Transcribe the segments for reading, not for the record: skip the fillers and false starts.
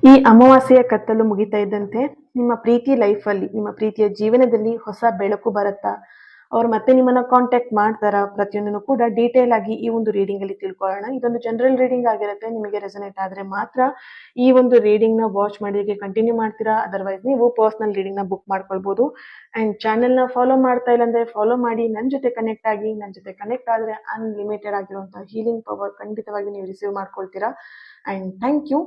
ಈ ಅಮಾವಾಸ್ಯೆಯ ಕತ್ತಲು ಮುಗಿತಾ ಇದ್ದಂತೆ ನಿಮ್ಮ ಪ್ರೀತಿ ಲೈಫಲ್ಲಿ, ನಿಮ್ಮ ಪ್ರೀತಿಯ ಜೀವನದಲ್ಲಿ ಹೊಸ ಬೆಳಕು ಬರುತ್ತಾ, ಅವ್ರು ಮತ್ತೆ ನಿಮ್ಮನ್ನ ಕಾಂಟ್ಯಾಕ್ಟ್ ಮಾಡ್ತಾರಾ, ಪ್ರತಿಯೊಂದನ್ನು ಕೂಡ ಡೀಟೇಲ್ ಆಗಿ ಈ ಒಂದು ರೀಡಿಂಗ್ ಅಲ್ಲಿ ತಿಳ್ಕೊಳ್ಳೋಣ. ಇದೊಂದು ಜನರಲ್ ರೀಡಿಂಗ್ ಆಗಿರುತ್ತೆ. ನಿಮಗೆ ರೆಸನೇಟ್ ಆದ್ರೆ ಮಾತ್ರ ಈ ಒಂದು ರೀಡಿಂಗ್ ನ ವಾಚ್ ಮಾಡಿ ಕಂಟಿನ್ಯೂ ಮಾಡ್ತೀರಾ. ಅದರ್ವೈಸ್ ನೀವು ಪರ್ಸನಲ್ ರೀಡಿಂಗ್ ನ ಬುಕ್ ಮಾಡ್ಕೊಳ್ಬಹುದು. ಅಂಡ್ ಚಾನೆಲ್ ನ ಫಾಲೋ ಮಾಡ್ತಾ ಇಲ್ಲ ಅಂದ್ರೆ ಫಾಲೋ ಮಾಡಿ, ನನ್ನ ಜೊತೆ ಕನೆಕ್ಟ್ ಆಗಿ. ನನ್ನ ಜೊತೆ ಕನೆಕ್ಟ್ ಆದ್ರೆ ಅನ್ಲಿಮಿಟೆಡ್ ಆಗಿರುವಂತಹ ಹೀಲಿಂಗ್ ಪವರ್ ಖಂಡಿತವಾಗಿ ನೀವು ರಿಸೀವ್ ಮಾಡ್ಕೊಳ್ತೀರಾ. And thank you.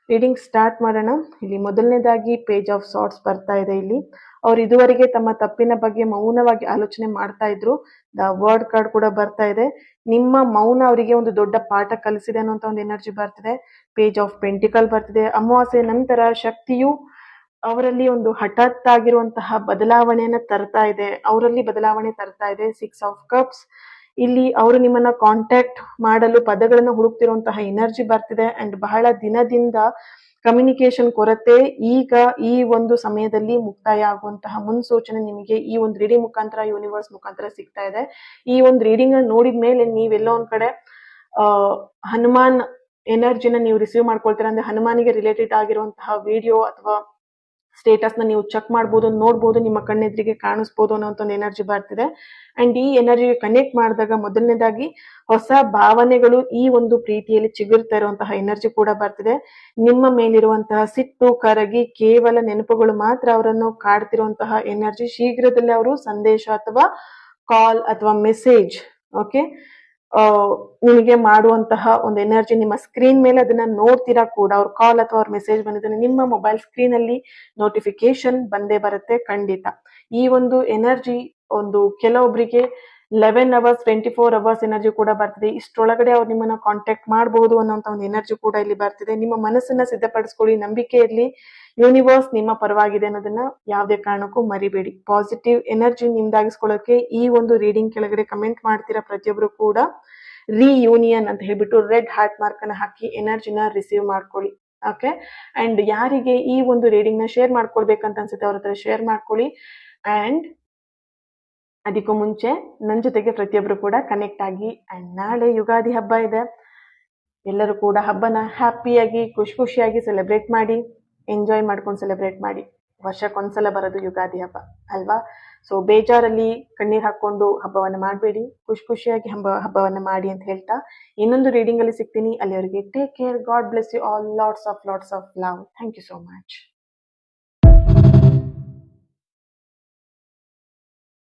Reading start ಮಾಡೋಣ. ಇಲ್ಲಿ ಮೊದಲನೇದಾಗಿ ಪೇಜ್ ಆಫ್ ಸಾರ್ಟ್ಸ್ ಬರ್ತಾ ಇದೆ. ಇಲ್ಲಿ ಅವ್ರು ಇದುವರೆಗೆ ತಮ್ಮ ತಪ್ಪಿನ ಬಗ್ಗೆ ಮೌನವಾಗಿ ಆಲೋಚನೆ ಮಾಡ್ತಾ ಇದ್ರು. ದ ವರ್ಡ್ ಕಾರ್ಡ್ ಕೂಡ ಬರ್ತಾ ಇದೆ. ನಿಮ್ಮ ಮೌನ ಅವರಿಗೆ ಒಂದು ದೊಡ್ಡ ಪಾಠ ಕಲಿಸಿದೆ ಅನ್ನೋಂತ ಒಂದು ಎನರ್ಜಿ ಬರ್ತಿದೆ. ಪೇಜ್ ಆಫ್ ಪೆಂಟಿಕಲ್ ಬರ್ತಿದೆ. ಅಮಾವಾಸ್ಯೆ ನಂತರ ಶಕ್ತಿಯು ಅವರಲ್ಲಿ ಒಂದು ಹಠಾತ್ ಆಗಿರುವಂತಹ ಬದಲಾವಣೆಯನ್ನ ತರ್ತಾ ಇದೆ. ಅವರಲ್ಲಿ ಬದಲಾವಣೆ ತರ್ತಾ ಇದೆ. 6 ಆಫ್ ಕಪ್ಸ್. ಇಲ್ಲಿ ಅವರು ನಿಮ್ಮನ್ನ ಕಾಂಟ್ಯಾಕ್ಟ್ ಮಾಡಲು ಪದಗಳನ್ನ ಹುಡುಕ್ತಿರುವಂತಹ ಎನರ್ಜಿ ಬರ್ತಿದೆ. ಅಂಡ್ ಬಹಳ ದಿನದಿಂದ ಕಮ್ಯುನಿಕೇಶನ್ ಕೊರತೆ ಈಗ ಈ ಒಂದು ಸಮಯದಲ್ಲಿ ಮುಕ್ತಾಯ ಆಗುವಂತಹ ಮುನ್ಸೂಚನೆ ನಿಮಗೆ ಈ ಒಂದು ರೀಡಿಂಗ್ ಮುಖಾಂತರ, ಯೂನಿವರ್ಸ್ ಮುಖಾಂತರ ಸಿಗ್ತಾ ಇದೆ. ಈ ಒಂದು ರೀಡಿಂಗ್ ನೋಡಿದ ಮೇಲೆ ನೀವೆಲ್ಲೋ ಒಂದ್ ಕಡೆ ಹನುಮಾನ್ ಎನರ್ಜಿನ ನೀವು ರಿಸೀವ್ ಮಾಡ್ಕೊಳ್ತೀರಾ. ಅಂದ್ರೆ ಹನುಮಾನಿಗೆ ರಿಲೇಟೆಡ್ ಆಗಿರುವಂತಹ ವಿಡಿಯೋ ಅಥವಾ ಸ್ಟೇಟಸ್ ನ ನೀವು ಚೆಕ್ ಮಾಡಬಹುದು, ನೋಡಬಹುದು, ನಿಮ್ಮ ಕಣ್ಣೆದ್ರಿಗೆ ಕಾಣಿಸ್ಬೋದು ಅನ್ನೋ ಒಂದು ಎನರ್ಜಿ ಬರ್ತಿದೆ. ಅಂಡ್ ಈ ಎನರ್ಜಿಗೆ ಕನೆಕ್ಟ್ ಮಾಡಿದಾಗ ಮೊದಲನೇದಾಗಿ ಹೊಸ ಭಾವನೆಗಳು ಈ ಒಂದು ಪ್ರೀತಿಯಲ್ಲಿ ಚಿಗುರ್ತಾ ಇರುವಂತಹ ಎನರ್ಜಿ ಕೂಡ ಬರ್ತಿದೆ. ನಿಮ್ಮ ಮೇಲಿರುವಂತಹ ಸಿಟ್ಟು ಕರಗಿ ಕೇವಲ ನೆನಪುಗಳು ಮಾತ್ರ ಅವರನ್ನು ಕಾಡ್ತಿರುವಂತಹ ಎನರ್ಜಿ. ಶೀಘ್ರದಲ್ಲೇ ಅವರು ಸಂದೇಶ ಅಥವಾ ಕಾಲ್ ಅಥವಾ ಮೆಸೇಜ್ ನಿಮಗೆ ಮಾಡುವಂತಹ ಒಂದು ಎನರ್ಜಿ. ನಿಮ್ಮ ಸ್ಕ್ರೀನ್ ಮೇಲೆ ಅದನ್ನ ನೋಡ್ತೀರಾ ಕೂಡ. ಅವ್ರ ಕಾಲ್ ಅಥವಾ ಅವ್ರ ಮೆಸೇಜ್ ಬಂದಿದ್ದಾನೆ, ನಿಮ್ಮ ಮೊಬೈಲ್ ಸ್ಕ್ರೀನ್ ಅಲ್ಲಿ ನೋಟಿಫಿಕೇಶನ್ ಬಂದೇ ಬರುತ್ತೆ ಖಂಡಿತ. ಈ ಒಂದು ಎನರ್ಜಿ ಒಂದು ಕೆಲವೊಬ್ಬರಿಗೆ 11 ಅವರ್ಸ್ 24 ಅವರ್ಸ್ ಎನರ್ಜಿ ಕೂಡ ಬರ್ತಿದೆ. ಇಷ್ಟರೊಳಗಡೆ ಅವ್ರು ನಿಮ್ಮನ್ನ ಕಾಂಟ್ಯಾಕ್ಟ್ ಮಾಡಬಹುದು ಅನ್ನೋಂತ ಒಂದು ಎನರ್ಜಿ ಕೂಡ ಇಲ್ಲಿ ಬರ್ತಿದೆ. ನಿಮ್ಮ ಮನಸ್ಸನ್ನ ಸಿದ್ಧಪಡಿಸ್ಕೊಳ್ಳಿ. ನಂಬಿಕೆಯಲ್ಲಿ ಯೂನಿವರ್ಸ್ ನಿಮ್ಮ ಪರವಾಗಿದೆ ಅನ್ನೋದನ್ನ ಯಾವುದೇ ಕಾರಣಕ್ಕೂ ಮರಿಬೇಡಿ. ಪಾಸಿಟಿವ್ ಎನರ್ಜಿ ನಿಮ್ದಾಗಿಸ್ಕೊಳ್ಳೋಕೆ ಈ ಒಂದು ರೀಡಿಂಗ್ ಕೆಳಗಡೆ ಕಮೆಂಟ್ ಮಾಡ್ತೀರಾ ಪ್ರತಿಯೊಬ್ರು ಕೂಡ. ರಿಯೂನಿಯನ್ ಅಂತ ಹೇಳ್ಬಿಟ್ಟು ರೆಡ್ ಹಾರ್ಟ್ ಮಾರ್ಕ್ ಅನ್ನ ಹಾಕಿ ಎನರ್ಜಿನ ರಿಸೀವ್ ಮಾಡ್ಕೊಳ್ಳಿ. ಓಕೆ. ಅಂಡ್ ಯಾರಿಗೆ ಈ ಒಂದು ರೀಡಿಂಗ್ ನ ಶೇರ್ ಮಾಡ್ಕೊಳ್ಬೇಕಂತ ಅನ್ಸುತ್ತೆ ಅವ್ರ ಹತ್ರ ಶೇರ್ ಮಾಡ್ಕೊಳ್ಳಿ. ಅಂಡ್ ಅದಕ್ಕೂ ಮುಂಚೆ ನನ್ನ ಜೊತೆಗೆ ಪ್ರತಿಯೊಬ್ರು ಕೂಡ ಕನೆಕ್ಟ್ ಆಗಿ. ಅಂಡ್ ನಾಳೆ ಯುಗಾದಿ ಹಬ್ಬ ಇದೆ. ಎಲ್ಲರೂ ಕೂಡ ಹಬ್ಬನ ಹ್ಯಾಪಿಯಾಗಿ ಖುಷಿಯಾಗಿ ಸೆಲೆಬ್ರೇಟ್ ಮಾಡಿ, ಎಂಜಾಯ್ ಮಾಡ್ಕೊಂಡು ಸೆಲೆಬ್ರೇಟ್ ಮಾಡಿ. ವರ್ಷಕ್ಕೊಂದ್ಸಲ ಬರೋದು ಯುಗಾದಿ ಹಬ್ಬ ಅಲ್ವಾ? ಸೊ ಬೇಜಾರಲ್ಲಿ ಕಣ್ಣೀರ್ ಹಾಕೊಂಡು ಹಬ್ಬವನ್ನ ಮಾಡಬೇಡಿ, ಖುಷಿಯಾಗಿ ಹಬ್ಬವನ್ನ ಮಾಡಿ ಅಂತ ಹೇಳ್ತಾ ಇನ್ನೊಂದು ರೀಡಿಂಗ್ ಅಲ್ಲಿ ಸಿಗ್ತೀನಿ. ಅಲ್ಲಿವರೆಗೆ take care. God bless you all. Lots of love. Thank you so much.